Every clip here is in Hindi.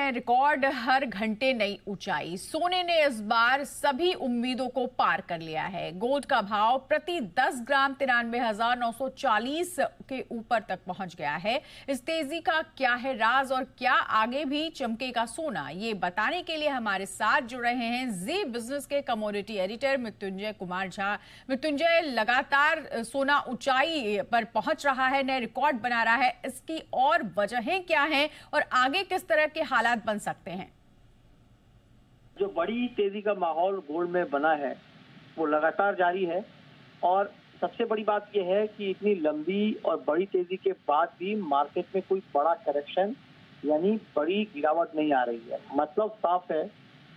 नए रिकॉर्ड, हर घंटे नई ऊंचाई। सोने ने इस बार सभी उम्मीदों को पार कर लिया है। गोल्ड का भाव प्रति 10 ग्राम 93,940 के ऊपर तक पहुंच गया है। इस तेजी का क्या है राज और क्या आगे भी चमकेगा सोना, ये बताने के लिए हमारे साथ जुड़ रहे हैं जी बिजनेस के कमोडिटी एडिटर मृत्युंजय कुमार झा। मृत्युंजय, लगातार सोना ऊंचाई पर पहुंच रहा है, नए रिकॉर्ड बना रहा है, इसकी और वजहें क्या हैं और आगे किस तरह के हालात बन सकते हैं? जो बड़ी तेजी का माहौल गोल्ड में बना है वो लगातार जारी है और सबसे बड़ी बात यह है कि इतनी लंबी और बड़ी तेजी के बाद भी मार्केट में कोई बड़ा करेक्शन यानी बड़ी गिरावट नहीं आ रही है। मतलब साफ है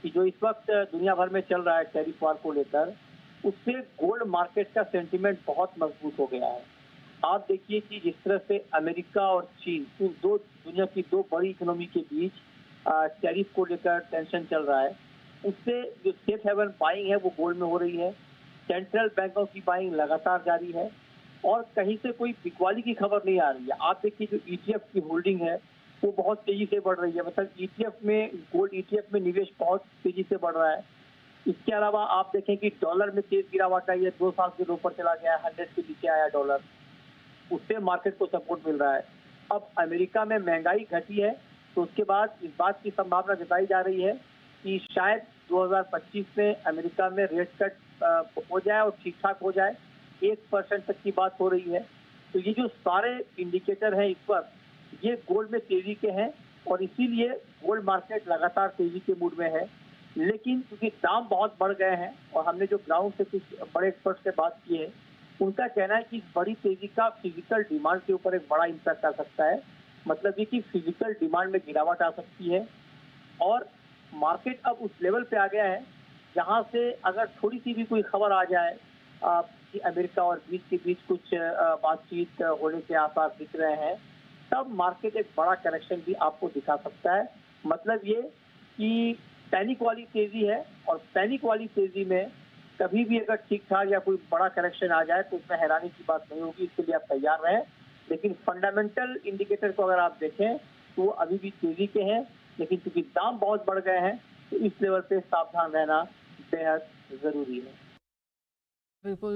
कि जो इस वक्त दुनिया भर में चल रहा है टैरिफ वार को लेकर, उससे गोल्ड मार्केट का सेंटीमेंट बहुत मजबूत हो गया है। आप देखिए कि जिस तरह से अमेरिका और चीन, इन दो दुनिया की दो बड़ी इकोनॉमी के बीच टैरिफ को लेकर टेंशन चल रहा है, उससे जो सेफ हेवन बाइंग है वो गोल्ड में हो रही है। सेंट्रल बैंकों की बाइंग लगातार जारी है और कहीं से कोई बिकवाली की खबर नहीं आ रही है। आप देखिए जो ईटीएफ की होल्डिंग है वो बहुत तेजी से बढ़ रही है। मतलब ईटीएफ में, गोल्ड ईटीएफ में निवेश बहुत तेजी से बढ़ रहा है। इसके अलावा आप देखें कि डॉलर में तेज गिरावट आई है, 2 साल के ऊपर चला गया है, 100 के नीचे आया डॉलर, उससे मार्केट को सपोर्ट मिल रहा है। अब अमेरिका में महंगाई घटी है तो उसके बाद इस बात की संभावना जताई जा रही है कि शायद 2025 में अमेरिका में रेट कट हो जाए और ठीक ठाक हो जाए, 1% तक की बात हो रही है। तो ये जो सारे इंडिकेटर हैं इस वक्त, ये गोल्ड में तेजी के हैं और इसीलिए गोल्ड मार्केट लगातार तेजी के मूड में है। लेकिन क्योंकि दाम बहुत बढ़ गए हैं और हमने जो ग्राउंड से कुछ बड़े एक्सपर्ट से बात की है, उनका कहना है कि बड़ी तेजी का फिजिकल डिमांड के ऊपर एक बड़ा इम्पैक्ट आ सकता है। मतलब ये कि फिजिकल डिमांड में गिरावट आ सकती है और मार्केट अब उस लेवल पे आ गया है जहां से अगर थोड़ी सी भी कोई खबर आ जाए कि अमेरिका और ग्रीस के बीच कुछ बातचीत होने के आसार दिख रहे हैं, तब मार्केट एक बड़ा करेक्शन भी आपको दिखा सकता है। मतलब ये कि पैनिक वाली तेजी है और पैनिक वाली तेजी में कभी भी अगर ठीक ठाक या कोई बड़ा करेक्शन आ जाए तो उसमें हैरानी की बात नहीं होगी, इसके लिए आप तैयार रहें। लेकिन फंडामेंटल इंडिकेटर को अगर आप देखें तो वो अभी भी तेजी के हैं, लेकिन क्योंकि दाम बहुत बढ़ गए हैं तो इस लेवल पे सावधान रहना बेहद जरूरी है। बिल्कुल।